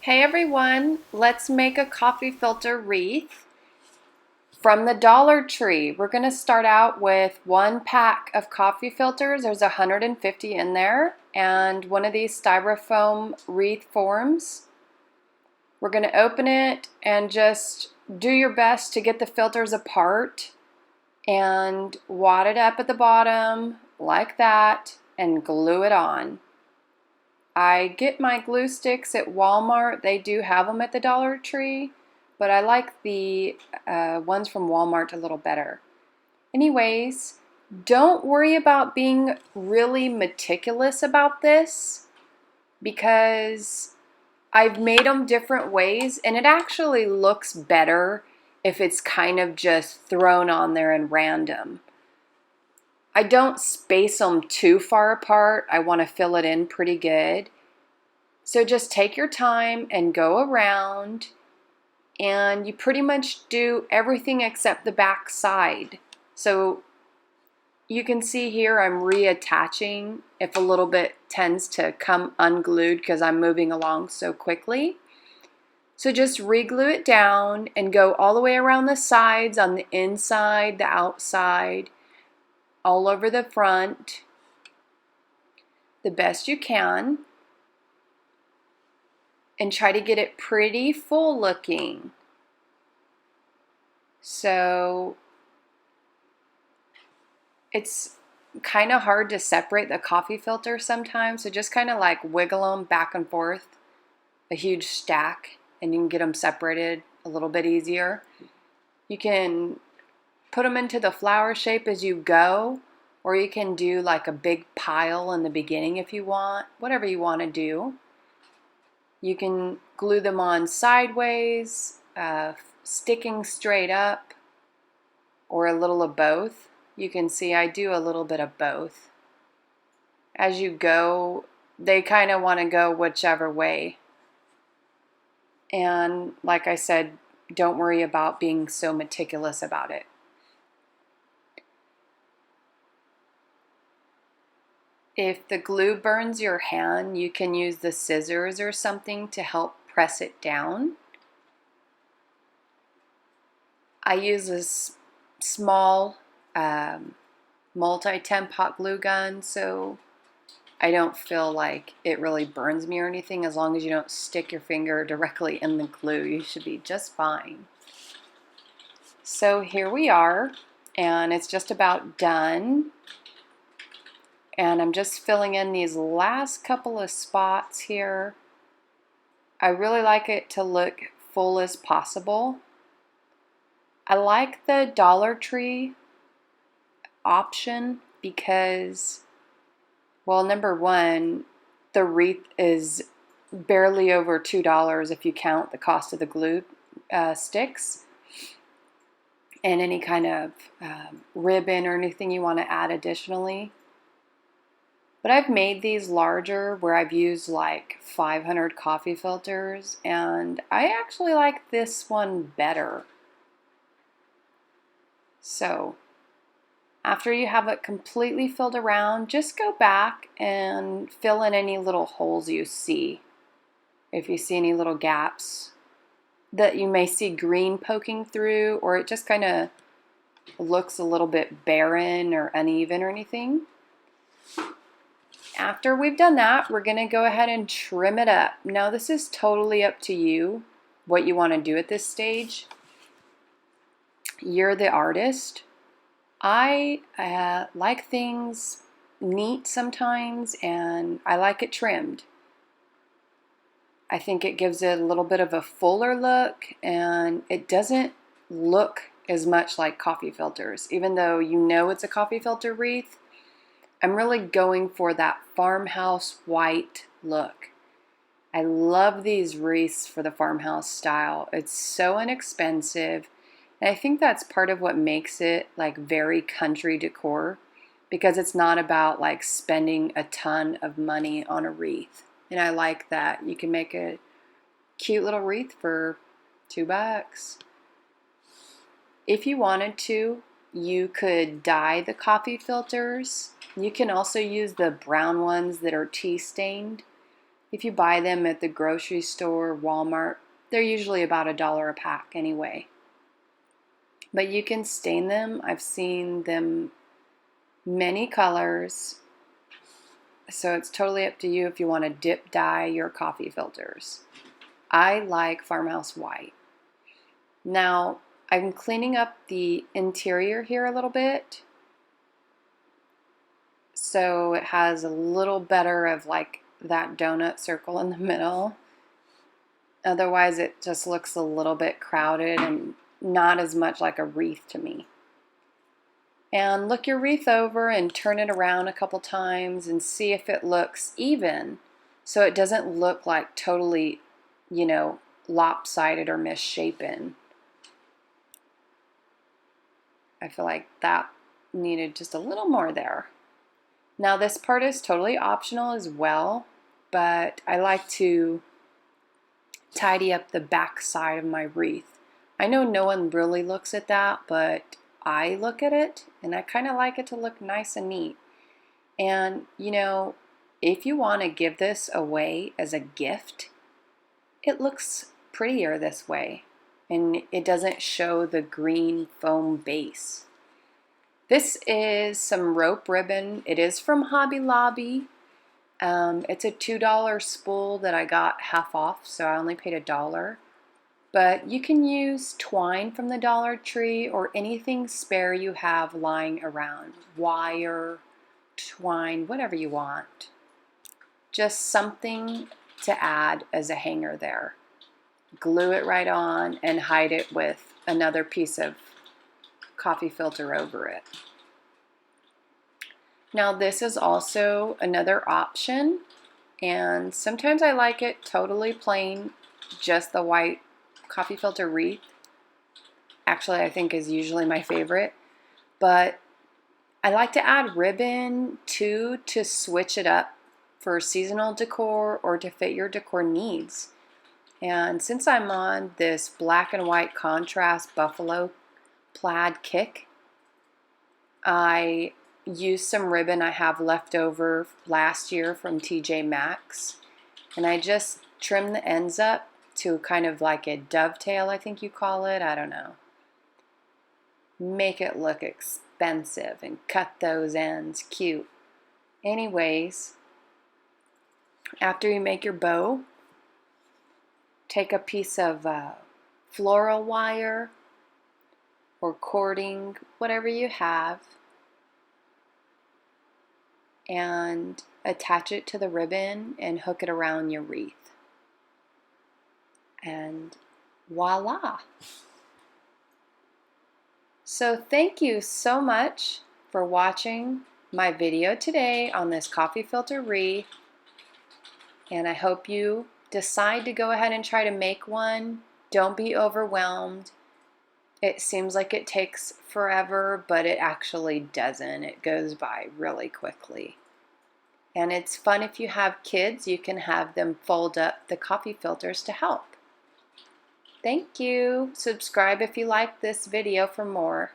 Hey everyone, let's make a coffee filter wreath from the Dollar Tree. We're going to start out with one pack of coffee filters. There's 150 in there, and one of these styrofoam wreath forms. We're going to open it and just do your best to get the filters apart and wad it up at the bottom like that and glue it on. I get my glue sticks at Walmart. They do have them at the Dollar Tree, but I like the ones from Walmart a little better. Anyways, don't worry about being really meticulous about this because I've made them different ways and it actually looks better if it's kind of just thrown on there and random. I don't space them too far apart. I want to fill it in pretty good. So just take your time and go around, and you pretty much do everything except the back side. So you can see here I'm reattaching if a little bit tends to come unglued because I'm moving along so quickly. So just re-glue it down and go all the way around the sides, on the inside, the outside, all over the front, the best you can, and try to get it pretty full looking. So it's kind of hard to separate the coffee filter sometimes, so just kind of like wiggle them back and forth, a huge stack, and you can get them separated a little bit easier. You can put them into the flower shape as you go, or you can do like a big pile in the beginning if you want, whatever you want to do. You can glue them on sideways, sticking straight up, or a little of both. You can see I do a little bit of both. As you go, they kind of want to go whichever way. And like I said, don't worry about being so meticulous about it. If the glue burns your hand, you can use the scissors or something to help press it down. I use this small multi-temp hot glue gun, so I don't feel like it really burns me or anything. As long as you don't stick your finger directly in the glue, you should be just fine. So here we are, and it's just about done. And I'm just filling in these last couple of spots here. I really like it to look full as possible. I like the Dollar Tree option because, well, number one, the wreath is barely over $2 if you count the cost of the glue sticks and any kind of ribbon or anything you want to add additionally. But I've made these larger where I've used like 500 coffee filters, and I actually like this one better. So after you have it completely filled around, just go back and fill in any little holes you see. If you see any little gaps that you may see green poking through, or it just kind of looks a little bit barren or uneven or anything. After we've done that, we're going to go ahead and trim it up. Now, this is totally up to you, what you want to do at this stage. You're the artist. I like things neat sometimes, and I like it trimmed. I think it gives it a little bit of a fuller look, and it doesn't look as much like coffee filters. Even though you know it's a coffee filter wreath, I'm really going for that farmhouse white look. I love these wreaths for the farmhouse style. It's so inexpensive. And I think that's part of what makes it like very country decor, because it's not about like spending a ton of money on a wreath. And I like that. You can make a cute little wreath for $2. If you wanted to, you could dye the coffee filters. You can also use the brown ones that are tea stained. If you buy them at the grocery store, Walmart, they're usually about $1 a pack anyway. But you can stain them. I've seen them many colors. So it's totally up to you if you want to dip dye your coffee filters. I like Farmhouse White. Now, I'm cleaning up the interior here a little bit, so it has a little better of like that donut circle in the middle. Otherwise, it just looks a little bit crowded and not as much like a wreath to me. And look your wreath over and turn it around a couple times and see if it looks even, so it doesn't look like totally, lopsided or misshapen. I feel like that needed just a little more there. Now this part is totally optional as well, but I like to tidy up the back side of my wreath. I know no one really looks at that, but I look at it and I kind of like it to look nice and neat. And if you want to give this away as a gift, it looks prettier this way. And it doesn't show the green foam base. This is some rope ribbon. It is from Hobby Lobby. It's a $2 spool that I got half off, so I only paid $1. But you can use twine from the Dollar Tree or anything spare you have lying around. Wire, twine, whatever you want. Just something to add as a hanger there. Glue it right on and hide it with another piece of coffee filter over it. Now this is also another option, and sometimes I like it totally plain, just the white coffee filter wreath. Actually, I think is usually my favorite, but I like to add ribbon too to switch it up for seasonal decor or to fit your decor needs. And since I'm on this black and white contrast buffalo plaid kick, I used some ribbon I have left over last year from TJ Maxx, and I just trimmed the ends up to kind of like a dovetail, I think you call it, I don't know. Make it look expensive and cut those ends cute. Anyways, after you make your bow, take a piece of floral wire or cording, whatever you have, and attach it to the ribbon and hook it around your wreath. And voila! So thank you so much for watching my video today on this coffee filter wreath, and I hope you decide to go ahead and try to make one. Don't be overwhelmed. It seems like it takes forever, but it actually doesn't. It goes by really quickly. And it's fun if you have kids, you can have them fold up the coffee filters to help. Thank you. Subscribe if you like this video for more.